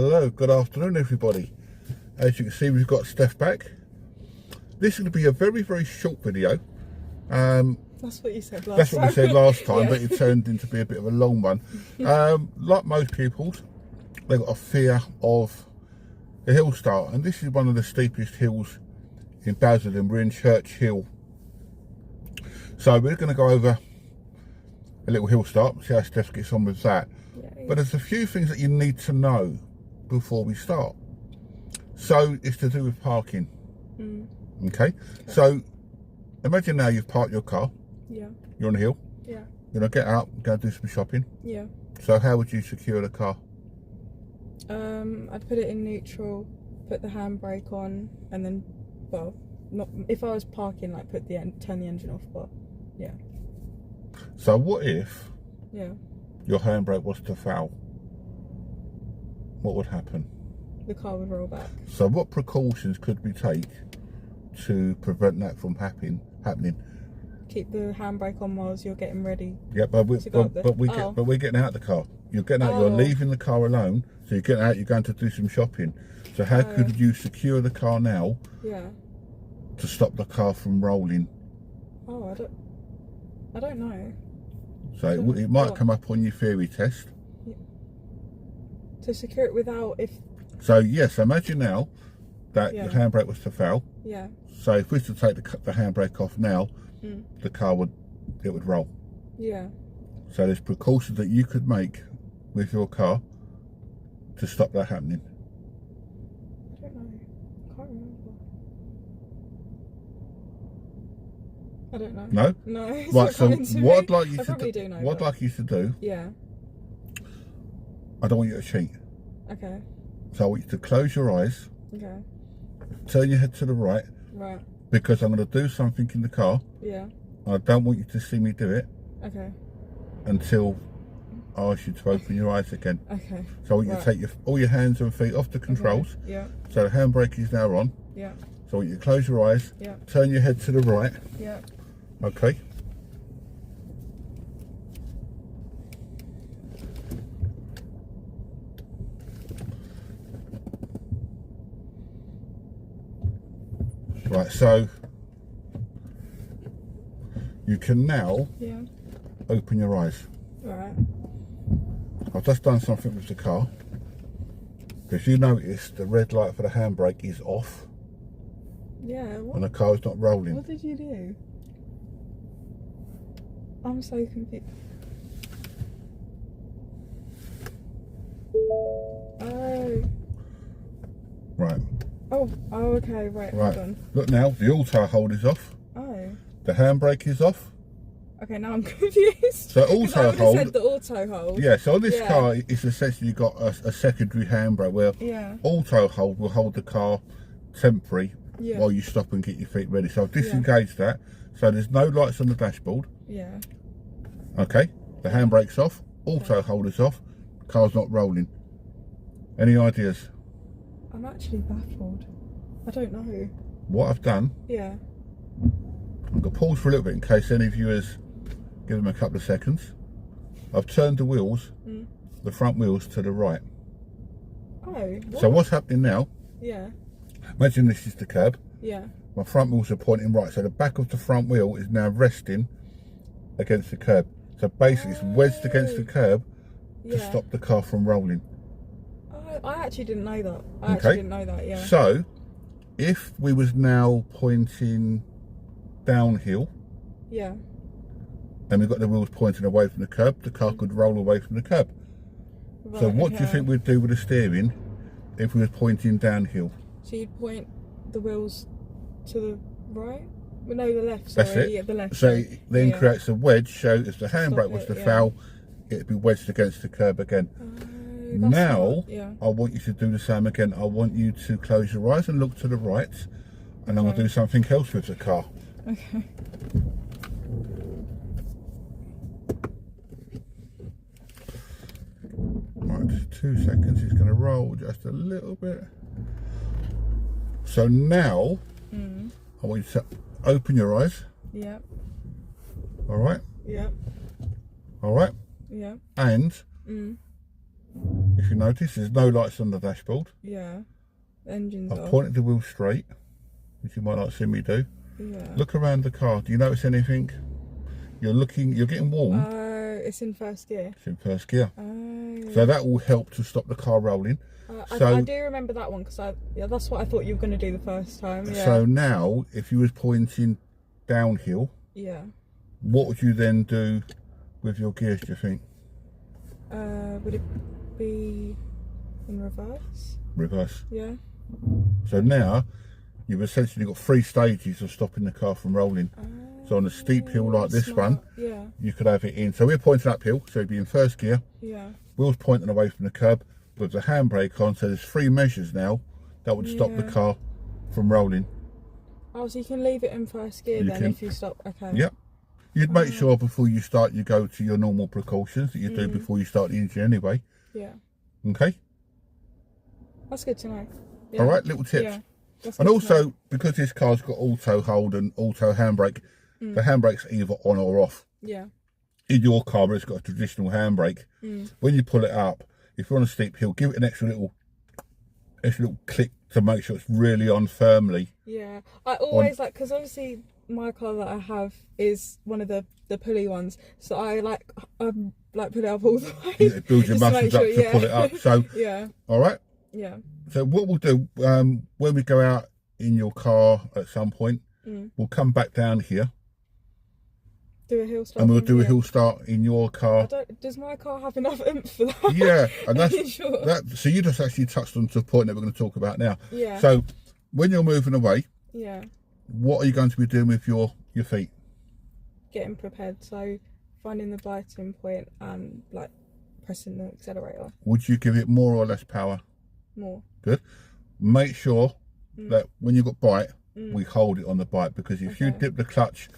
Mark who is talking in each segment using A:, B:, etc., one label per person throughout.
A: Hello, good afternoon everybody. As you can see, we've got Steph back. This is going to be a very, very short video.
B: That's what you said last time.
A: That's what we said last time,
B: Yeah.
A: but it turned into be a bit of a long one. Like most people, they've got a fear of the Hillstart, and this is one of the steepest hills in Basildon. We're in Church Hill. So we're going to go over a little Hillstart, see how Steph gets on with that.
B: Yeah.
A: But there's a few things that you need to know before we start. So it's to do with parking. Okay? So imagine now you've parked your car.
B: Yeah.
A: You're on a hill.
B: Yeah.
A: You're going to get out, go do some shopping.
B: Yeah.
A: So how would you secure the car?
B: I'd put it in neutral, put the handbrake on, and then, well, not if I was parking, like turn the engine off. But yeah.
A: So what if your handbrake was to foul? What would happen?
B: The car would roll back.
A: So what precautions could we take to prevent that from happening?
B: Keep the handbrake on whilst you're getting ready.
A: Yeah, but we're getting out of the car. You're getting out. You're leaving the car alone. So you're getting out. You're going to do some shopping. So how could you secure the car now?
B: Yeah.
A: To stop the car from rolling.
B: Oh, I don't know.
A: So it might come up on your theory test.
B: Yeah. To secure it without
A: So yes, imagine now that the handbrake was to foul.
B: Yeah.
A: So if we was to take the handbrake off now, the car would roll.
B: Yeah.
A: So there's precautions that you could make with your car to stop that happening.
B: I don't know. I can't remember. I don't know.
A: No?
B: No.
A: Right, so what I'd like you to do,
B: yeah.
A: I don't want you to cheat.
B: Okay.
A: So I want you to close your eyes,
B: Okay.
A: turn your head to the right,
B: Right.
A: because I'm going to do something in the car.
B: Yeah.
A: I don't want you to see me do it
B: Okay.
A: until I ask you to open your eyes again.
B: Okay.
A: So I want you to take all your hands and feet off the controls.
B: Okay. Yeah.
A: So the handbrake is now on.
B: Yeah.
A: So I want you to close your eyes,
B: Yeah.
A: turn your head to the right.
B: Yeah.
A: Okay. Right, so you can now open your eyes.
B: Right.
A: I've just done something with the car. If you notice, the red light for the handbrake is off.
B: Yeah. What?
A: And the car is not rolling.
B: What did you do? I'm so confused. Oh.
A: Right.
B: Oh, okay, right, hold on.
A: Look now, the auto hold is off.
B: Oh.
A: The handbrake is off.
B: Okay, now I'm confused.
A: So auto hold.
B: Said the auto hold.
A: Yeah, so on this car, it's essentially got a secondary handbrake where auto hold will hold the car temporary while you stop and get your feet ready. So I've disengaged that. So there's no lights on the dashboard.
B: Yeah.
A: Okay, the handbrake's off, auto hold is off, car's not rolling. Any ideas?
B: I'm actually baffled. I don't know.
A: What I've done,
B: yeah,
A: I'm going to pause for a little bit in case any viewers give them a couple of seconds. I've turned the wheels, the front wheels to the right.
B: Oh, what?
A: So what's happening now?
B: Yeah.
A: Imagine this is the curb.
B: Yeah.
A: My front wheels are pointing right, so the back of the front wheel is now resting against the curb. So basically it's wedged against the curb to stop the car from rolling.
B: I actually didn't know that. I actually didn't know that, yeah.
A: So, if we was now pointing downhill, and we've got the wheels pointing away from the curb, the car could roll away from the curb. Right, so what do you think we'd do with the steering if we were pointing downhill?
B: So you'd point the wheels to the right? Well, no, the left,
A: sorry. That's it.
B: Yeah, the left.
A: So it then creates a wedge, so if the handbrake was to foul, it'd be wedged against the curb again. Now, I want you to do the same again. I want you to close your eyes and look to the right, and I'm going to do something else with the car.
B: Okay.
A: Right, just 2 seconds. It's going to roll just a little bit. So now, I want you to open your eyes.
B: Yeah.
A: All right.
B: Yeah.
A: All right.
B: Yeah.
A: And if if you notice, there's no lights on the dashboard.
B: Yeah. The engine's
A: I've
B: off.
A: pointed the wheel straight, which you might not see me do.
B: Yeah.
A: Look around the car. Do you notice anything? You're getting warm.
B: It's in first gear.
A: It's in first gear.
B: Oh.
A: So that will help to stop the car rolling.
B: I do remember that one because that's what I thought you were going to do the first time. Yeah.
A: So now, if you was pointing downhill,
B: yeah.
A: what would you then do with your gears, do you think?
B: Would it be in reverse?
A: Reverse.
B: Yeah.
A: So now, you've essentially got 3 stages of stopping the car from rolling. So on a steep hill like this one,
B: yeah,
A: you could have it in. So we're pointing uphill, so it'd be in first gear.
B: Yeah.
A: Wheels pointing away from the curb with the handbrake on. So there's 3 measures now that would stop the car from rolling.
B: Oh, so you can leave it in first gear if you stop. Okay.
A: Yep. You'd make sure before you start, you go to your normal precautions that you do before you start the engine anyway.
B: Yeah.
A: Okay.
B: That's good to know. Yeah.
A: All right, little tips.
B: Yeah.
A: And also, because this car's got auto hold and auto handbrake, the handbrake's either on or off.
B: Yeah.
A: In your car, it's got a traditional handbrake. When you pull it up, if you're on a steep hill, give it an extra little click to make sure it's really on firmly.
B: Yeah. I always because obviously my car that I have is one of the pulley ones, so I put it up all the way.
A: It builds your muscles up to pull it up. So
B: yeah.
A: All right.
B: Yeah.
A: So what we'll do when we go out in your car at some point, we'll come back down here.
B: Do a hill start.
A: And we'll do a hill start in your car.
B: Does my car have enough oomph for that?
A: Yeah, and that's
B: sure?
A: so you just actually touched on to a point that we're going to talk about now.
B: Yeah.
A: So when you're moving away,
B: yeah,
A: what are you going to be doing with your feet?
B: Getting prepared. So finding the biting point and pressing the accelerator.
A: Would you give it more or less power?
B: More.
A: Good. Make sure that when you've got bite, we hold it on the bite, because if you dip the clutch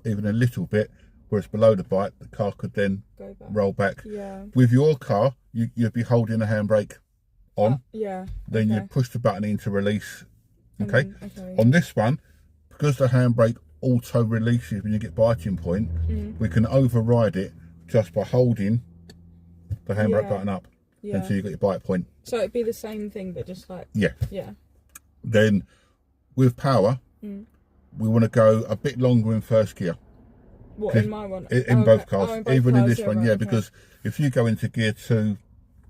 A: even a little bit where it's below the bite, the car could then roll back.
B: Yeah.
A: With your car, you'd be holding the handbrake on.
B: Yeah.
A: Then you'd push the button in to release. Okay.
B: Okay.
A: On this one, because the handbrake auto releases when you get biting point, we can override it just by holding the handbrake button up until you got your bite point.
B: So it'd be the same thing, but just
A: yeah. Then with power, we want to go a bit longer in first gear.
B: What, in my one?
A: In both cars,
B: in both
A: even
B: cars,
A: in this one, because if you go into gear 2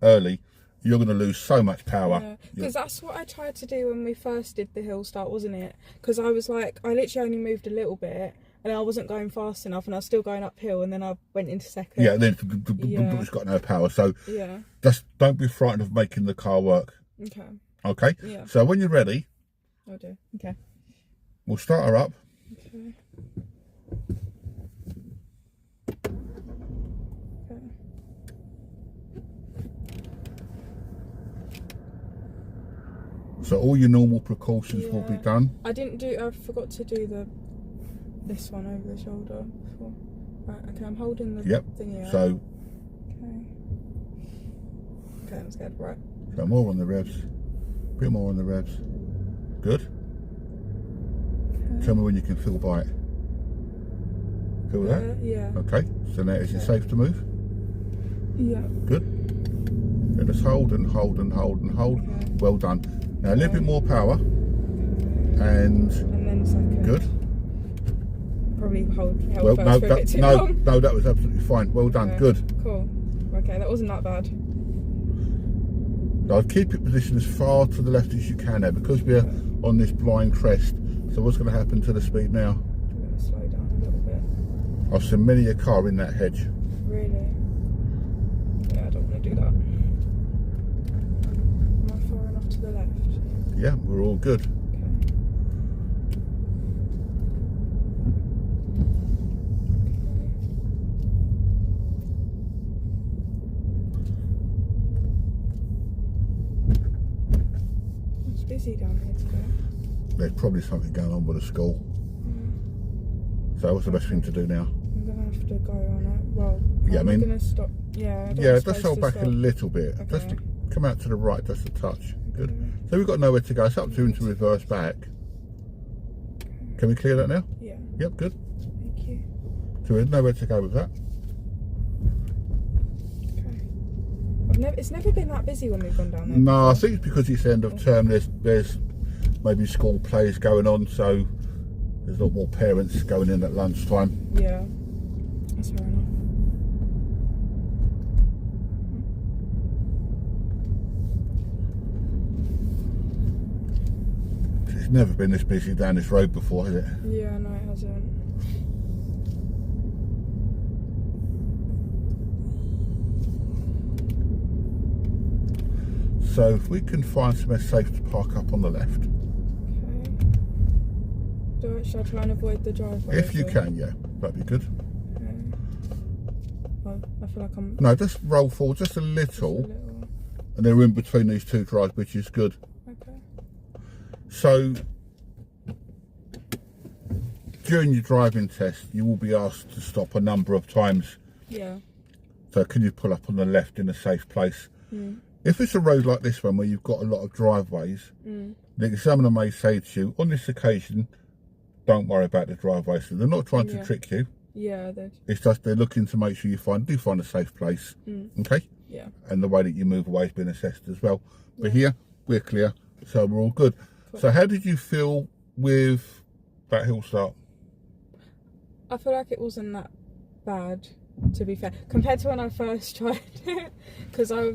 A: early, you're going to lose so much power.
B: Because that's what I tried to do when we first did the Hillstart, wasn't it? Because I was I literally only moved a little bit, and I wasn't going fast enough, and I was still going uphill, and then I went into second.
A: Yeah, then it's got no power. So just don't be frightened of making the car work.
B: Okay.
A: Okay?
B: Yeah.
A: So when you're ready,
B: I'll do. Okay.
A: we'll start her up.
B: Okay.
A: So all your normal precautions will be done.
B: I forgot to do this one over the shoulder before. Right, okay, I'm holding the thingy out.
A: So
B: okay, I'm scared. Right.
A: So more on the revs. A bit more on the revs. Good. Okay. Tell me when you can feel bite. Feel that?
B: Yeah.
A: Okay. So now is it safe to move?
B: Yeah.
A: Good. Then just hold and hold and hold and hold. Okay. Well done. Now a little bit more power. And
B: then second.
A: Good.
B: Probably held first for a bit too long.
A: No, that was absolutely fine. Well done.
B: Okay.
A: Good.
B: Cool. Okay, that wasn't that bad.
A: Now I'd keep your position as far to the left as you can now, because we're on this blind crest. So what's going to happen to the speed now?
B: I'm going to slow down a little bit.
A: I've seen many a car in that hedge.
B: Really? Yeah, I don't want to do that. Am I far enough to the left?
A: Yeah, we're all good.
B: Okay. It's busy down here today.
A: There's probably something going on with the school. So what's the best thing to do now?
B: I'm going to have to go on it. Well,
A: yeah,
B: I'm going to stop. Yeah,
A: just hold back a little bit. Okay. Just come out to the right, just a touch. Good. So we've got nowhere to go. It's up to him to reverse back. Can we clear that now?
B: Yeah.
A: Yep, good.
B: Thank you.
A: So there's nowhere to go with that.
B: Okay. It's never been that busy when we've gone down there.
A: No, I think it's because it's the end of term. There's maybe school plays going on, so there's a lot more parents going in at lunchtime.
B: Yeah, that's fair enough.
A: It's never been this busy down this road before, has it?
B: Yeah, no, it hasn't.
A: So if we can find somewhere safe to park up on the left.
B: Okay. Should I try and avoid the driveway?
A: If you can, yeah, that'd be good.
B: Okay. Oh, I feel like I'm...
A: No, just roll forward just a little. And they're in between these two drives, which is good.
B: Okay.
A: So, during your driving test, you will be asked to stop a number of times.
B: Yeah.
A: So can you pull up on the left in a safe place?
B: Mm.
A: If it's a road like this one where you've got a lot of driveways, the examiner may say to you, on this occasion, don't worry about the driveway. So they're not trying to trick you.
B: Yeah,
A: it's just they're looking to make sure you find a safe place. Okay?
B: Yeah.
A: And the way that you move away has been assessed as well. But here, we're clear, so we're all good. Cool. So how did you feel with that Hillstart?
B: I feel like it wasn't that bad, to be fair, compared to when I first tried it. Because I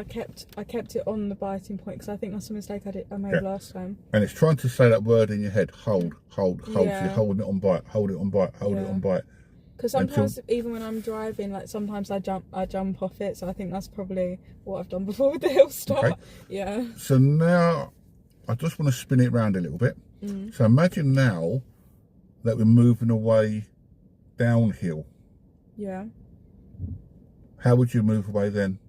B: kept it on the biting point, because I think that's a mistake I made last time. And
A: it's trying to say that word in your head, hold. So you're holding it on bite, hold it on bite, hold it on bite.
B: Because sometimes, even when I'm driving, like sometimes I jump off it. So I think that's probably what I've done before with the Hillstart. Okay. Yeah.
A: So now, I just want to spin it around a little bit. So imagine now that we're moving away downhill.
B: Yeah.
A: How would you move away then?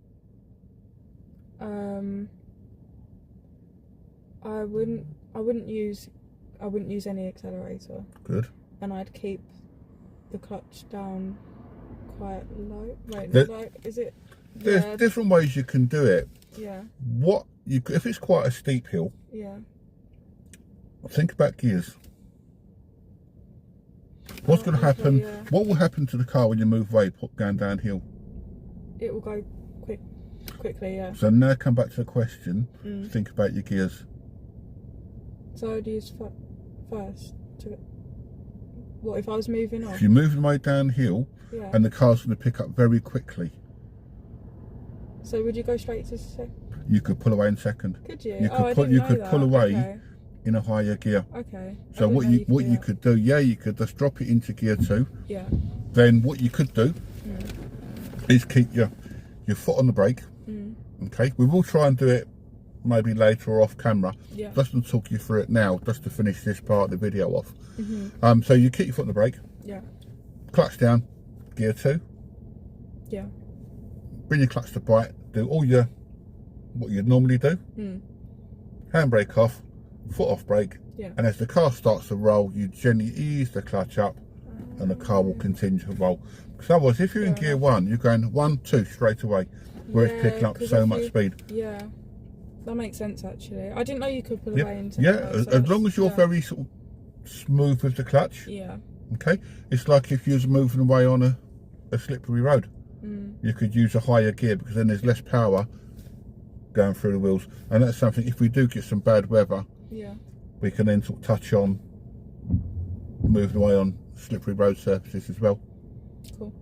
B: I wouldn't use any accelerator.
A: Good.
B: And I'd keep the clutch down quite low. Wait, is it?
A: There's different ways you can do it.
B: Yeah.
A: If it's quite a steep hill.
B: Yeah.
A: Think about gears. What's going to happen? Yeah. What will happen to the car when you move away, going downhill?
B: It will go quickly, yeah.
A: So now come back to the question. Think about your gears.
B: So I'd use first. What if I was moving off?
A: If you're moving away downhill, and the car's going to pick up very quickly.
B: So would you go straight to second?
A: You could pull away in second.
B: Could you?
A: You could pull away in a higher gear.
B: Okay.
A: So what you could do, you could just drop it into gear 2.
B: Yeah.
A: Then what you could do is keep your foot on the brake. Okay. We will try and do it maybe later or off camera.
B: Yeah.
A: Just to talk you through it now, just to finish this part of the video off. So you keep your foot on the brake.
B: Yeah.
A: Clutch down, gear 2.
B: Yeah.
A: Bring your clutch to bite. Do all what you'd normally do. Handbrake off, foot off brake.
B: Yeah.
A: And as the car starts to roll, you gently ease the clutch up, and the car will continue to roll. Because otherwise, if you're in gear 1, you're going 1, 2 straight away, where it's picking up so much speed.
B: Yeah. That makes sense, actually. I didn't know you could pull away into
A: as long as you're very sort of smooth with the clutch.
B: Yeah.
A: Okay. It's like if you was moving away on a slippery road. You could use a higher gear, because then there's less power going through the wheels. And that's something, if we do get some bad weather, we can then sort of touch on moving away on slippery road surfaces as well.
B: Cool.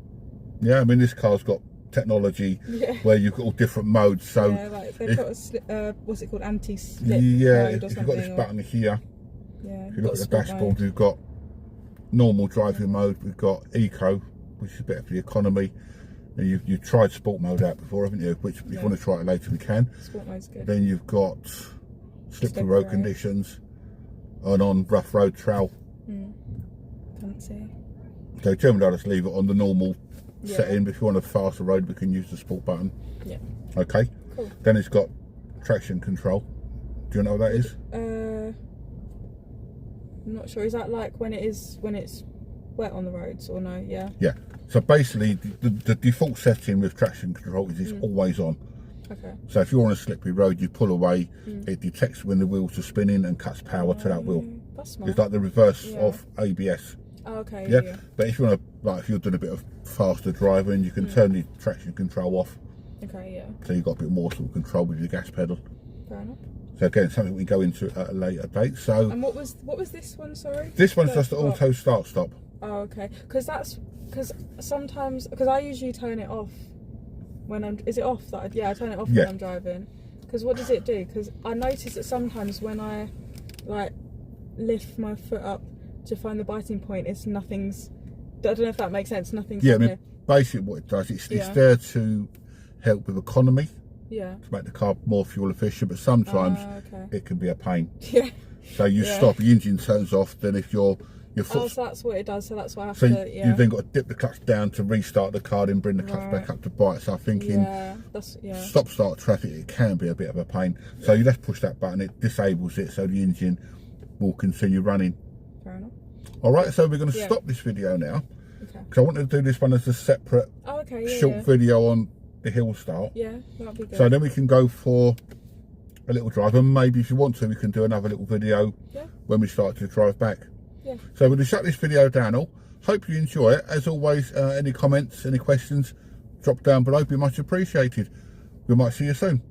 A: Yeah, I mean, this car's got technology where you've got all different modes. So
B: like they've got a what's it called, anti-slip mode or
A: if you've got this button here, if you look at the dashboard,
B: mode.
A: we've got normal driving mode, we've got eco, which is better for the economy. And you've tried sport mode out before, haven't you? Which if you want to try it later, we can.
B: Sport mode's good.
A: Then you've got slippery road conditions, and on rough road trail.
B: Fancy.
A: So generally I just leave it on the normal setting. But if you want a faster road, we can use the sport button. Yeah. Okay. Cool. Then it's got traction control. Do you know what that is?
B: I'm not sure. Is that like when it's wet on the roads, or no? Yeah.
A: Yeah. So basically, the default setting with traction control is it's always on. Okay. So if you're on a slippery road, you pull away, it detects when the wheels are spinning and cuts power to that wheel.
B: That's smart.
A: It's like the reverse of ABS.
B: Oh, okay.
A: Yeah. But if you want to, like, if you're doing a bit of faster driving, you can turn the traction control off.
B: Okay, yeah.
A: So you've got a bit more sort of control with your gas pedal.
B: Fair enough.
A: So again, something we go into at a later date. So
B: And what was this one? Sorry.
A: this one's just the auto start stop.
B: Oh, okay. Because sometimes I usually turn it off when I'm. Is it off? I turn it off when I'm driving. Because what does it do? Because I notice that sometimes when I like lift my foot up to find the biting point, nothing's. I don't know if that makes sense. Nothing's.
A: Yeah, I mean, basically what it does, it's there to help with economy.
B: Yeah.
A: To make the car more fuel efficient, but sometimes it can be a pain.
B: Yeah.
A: So you stop, the engine turns off. Then if your foot.
B: Oh, so that's what it does. So that's why I have
A: so
B: to. Yeah.
A: you've then got to dip the clutch down to restart the car, then bring the clutch back up to bite. So I'm thinking, stop start traffic, it can be a bit of a pain. So you just push that button, it disables it, so the engine will continue running.
B: Fair enough.
A: All right, so we're going to stop this video now.
B: Okay.
A: Because I wanted to do this one as a separate short video on the Hillstart.
B: Yeah, that'll be good.
A: So then we can go for a little drive, and maybe if you want to, we can do another little video when we start to drive back.
B: Yeah.
A: So we're going to shut this video down all. Hope you enjoy it. As always, any comments, any questions, drop down below. Be much appreciated. We might see you soon.